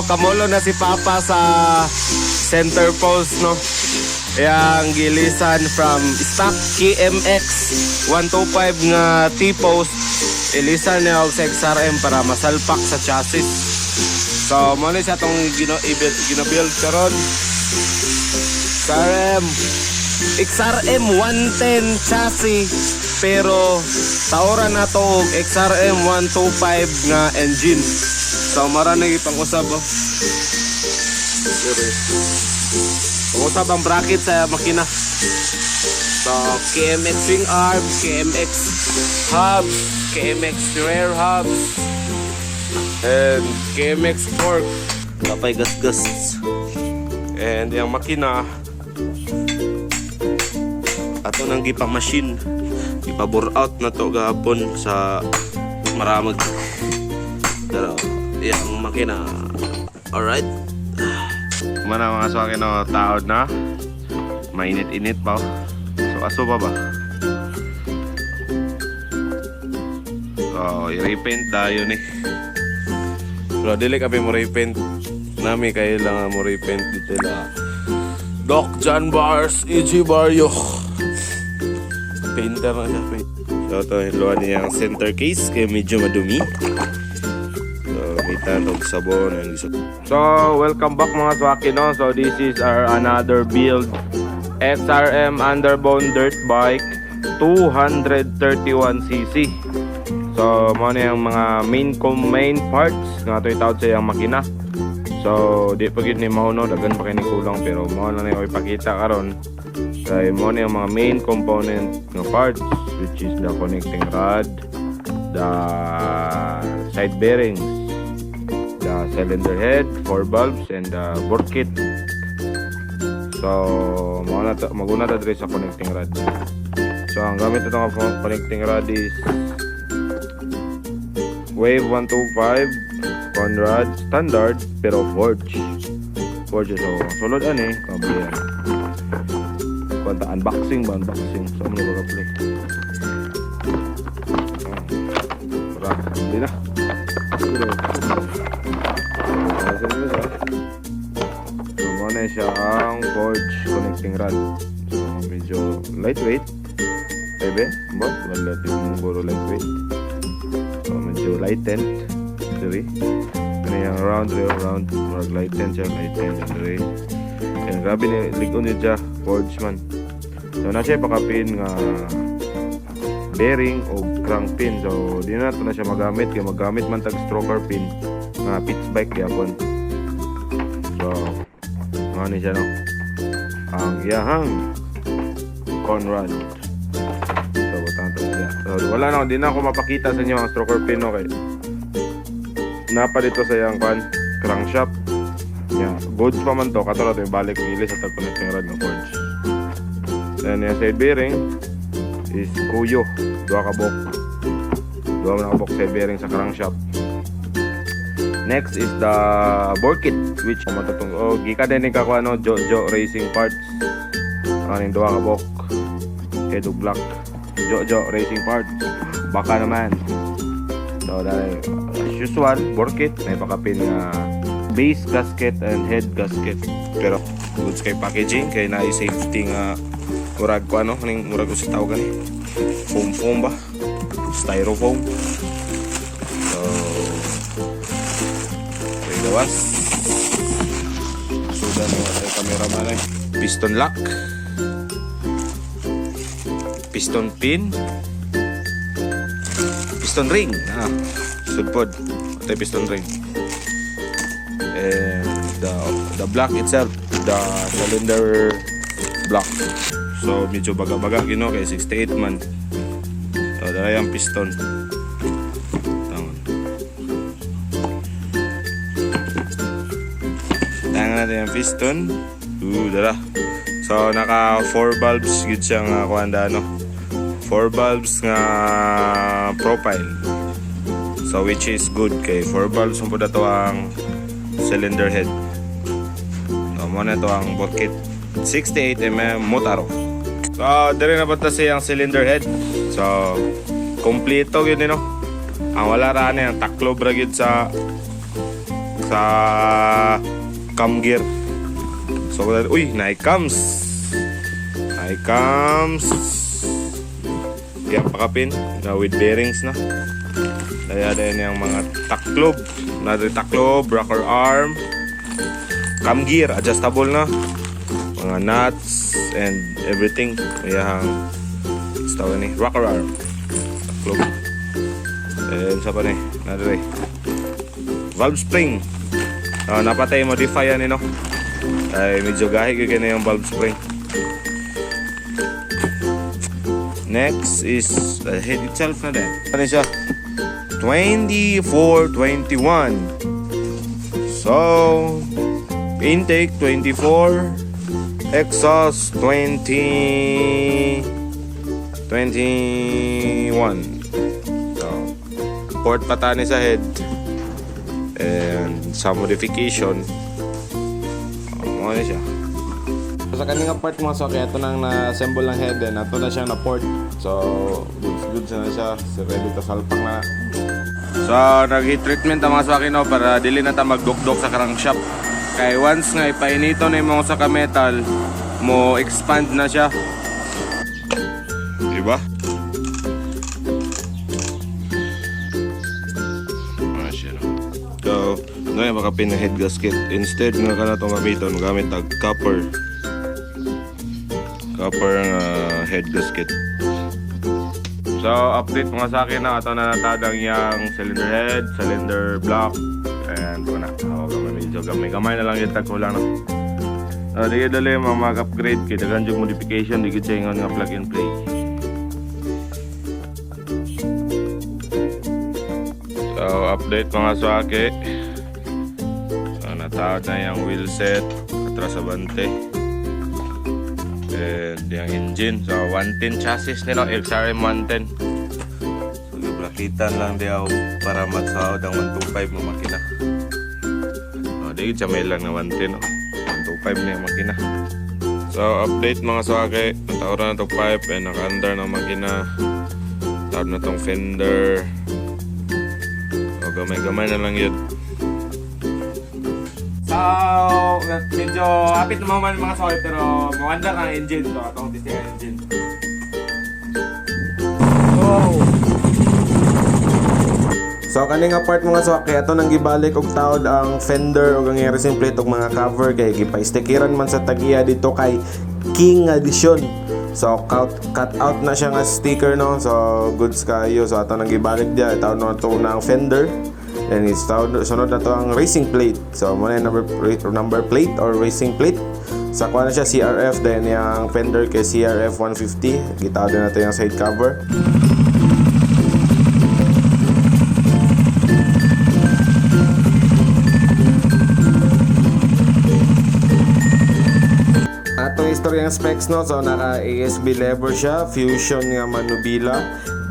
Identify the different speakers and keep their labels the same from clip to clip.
Speaker 1: kamulo na si Papa sa center post, no? Yang gilisan from stock KMX 125 nga T-post. Ilisan niya sa XRM para masalpak sa chassis. So, muna siya itong ginabuild karon. XRM 110 chassis. Pero, taura na to XRM 125 nga engine. So, maraming ipang-usab. Pang-usab ang bracket sa makina. So, KMX swing arm, KMX hubs, KMX rear hubs, and KMX fork. Tapay gas-gas. And yung makina, ato nang gipa-machine. Ipa-bore out na to gahapon sa maramag. Pero, yung makina, alright. Mana mga swaki no, taod na. Mainit-init pa. So, aso pa ba? So, i-repaint tayo ni. Pero dili kami mo repaint. Nami kailangan mo repaint dito la. Doc John Bars, EG Barrio. Painter na siya. So, ito yung luwan niyang center case. Kaya medyo madumi. Sabon and so welcome back mga swaki no. So this is our another build XRM underbone dirt bike 231cc. So mo na yung mga main parts nga ito itawad sa yung makina. So di pa gid ni mauno dagan pa kay ni kulang pero mo na yung ipakita karon kay mo na yung mga main component ng parts, which is the connecting rod, the side bearings, the cylinder head, 4 bulbs, and the bore kit. So, maguna ta diri sa connecting rod. So, ang gamit ito ng connecting rod is Wave 125 Conrad standard pero forge. So, sulod ani, kabiyan. Kwanta unboxing. So, ano ba play? Hindi na. So, muna siya ang forge connecting rod. So, medyo lightweight. Bebe, but relative mong lightweight. So, medyo lightened. Diri. Ano yung round. Marag lightened siya, lightened. Diri. Yan, grabe ni ligon niya siya. Forge man. So, na siya pakapin nga bearing o crank pin. So, di na ito na siya magamit. Kaya magamit man tag stroker pin nga pitch bike yapon. So, ano siya no? Ang iyahang Conrad. So, butang ito siya. So, wala na. Di na ako mapakita sa inyo ang stroker pin. Okay. Napa dito sa iyang crankshaft. Yeah. Goods pa man to. Katulad yung balik ilis sa tag-connecting rod ng forge. Then, yung side bearing is kuyo. Dua kabok side bearing sa crankshaft. Next is the bore kit, which matatong gika din ni kako ano Jojo racing parts. Aning dua kabok head block Jojo racing parts. Baka naman. So dahil as usual bore kit may pakapin nga base gasket and head gasket. Pero goods kay packaging kay na safety nga murag ko ano ning murag ko sa tawag gani. Foam ba? Styrofoam. So gawas. Sudan mo sa cameraman ay piston lock, piston pin, piston ring. Sudpod ito piston ring. And the block itself, the cylinder block. So medyo baga-baga gino kay 68 man. So dala yung piston. Tangan natin yung piston. Dala. So naka 4 bulbs gid siya nga kuanda no. 4 bulbs nga profile. So which is good kay 4 bulbs mo to ang cylinder head. So mo na to ang bore kit 68mm Motaro. So dire na bata siyang cylinder head. So kompleto gyud no. Ang wala ra ni ang taklob ra gyud sa sa cam gear. So uy, na comes yan pakapin na with bearings na. Daya din yung mga taklob, rocker arm, cam gear adjustable na, mga nuts and everything. Yang tawag ni rocker arm, taklob. And sa pa ni nadre valve spring. Napatay modify yan no. Ay medyo gahi gyud na yung valve spring. Next is the head itself na din. Ano siya? 24-21. So, intake 24, exhaust 21. So, port patani sa head. And sa modification, ano siya? Sa kaninga part mga swaki, ito nang na-assemble ng head and ito na siya na port. So, goods na siya. Ready to salpak na. So, nag-heat treatment ang mga swaki no, para dili na ta magdukdok sa crankshaft. Kaya once nga ipainito na yung mga sa metal, mo expand na siya. Diba? So, ngayon makapin na head gasket. Instead nga ka na itong gamiton, gamit ang copper head gasket. So update mga sa akin na ito na natadang yung cylinder head, cylinder block, and ito na. Medyo gamay na lang yung tagko lang na. Di dali mag-upgrade kaya dagan yung modification, di kita yung nga plug and play. So update mga swaki, so natawad na yung wheel set, atras abante. And yung engine, so 110 chassis nila, XRM 110. So gibrakitan lang diyaw para magsahod ang 125 mo makina. So di siya may lang na 110, 125 na yung makina. So update mga swaki, natawran na itong pipe and naka-under ng makina. Tawad na itong fender. So gamay-gamay na lang yun. So, medyo hapit na mga mga soil pero mawanda ka ng engine. So, itong testing ang engine. Wow! So, kaning part mga swaki, ito nang gibalik og taod ang fender o ang racing plate og mga cover kay gipa-stickeran man sa tag-iya dito kay King Edition. So, cut out na siya nga sticker no. So, goods kayo. So, ito nang gibalik dia. Ito na ito na ang fender. Then it's sunod na to ang racing plate. So muna yung number plate or racing plate. Sa kuha na siya CRF. Then yung fender kay CRF 150. Gitawad din natin yung side cover. Atong istorya ng specs no. So naka ASB lever siya, fusion nga manubila.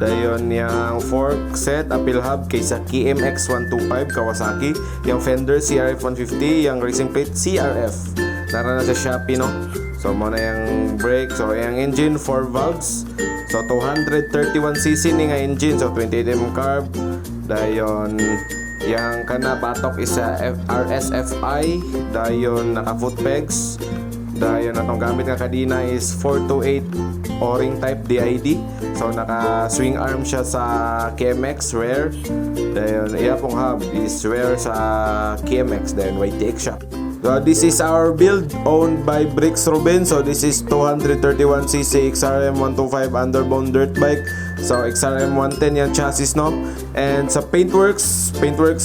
Speaker 1: Dayon yung fork set, appeal hub kay sa KMX 125 Kawasaki. Yung fender CRF 150, yung racing plate CRF. Nara na sa Shopee no. So muna yung brake, so yung engine 4 valves. So 231cc ni nga engine, so 28mm carb. Dayon yung kana batok is sa RSFI. Dayon naka foot pegs. Dayon atong gamit nga kadina is 428 O-ring type DID. So naka swing arm siya sa KMX rear. Dayon iya pong hub is rear sa KMX, then YTX siya. So this is our build owned by Bricks Ruben. So this is 231cc XRM 125 Underbone dirt bike. So XRM 110 yan chassis no. And sa paintworks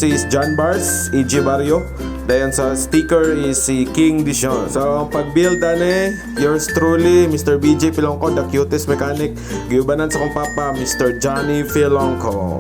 Speaker 1: is John Bars, EG Barrio. Dayon sa sticker is si King Dijon. So ang pag-build ane, yours truly, Mr. BJ Filongco, the cutest mechanic. Giubanan sa kong papa, Mr. Johnny Filongco.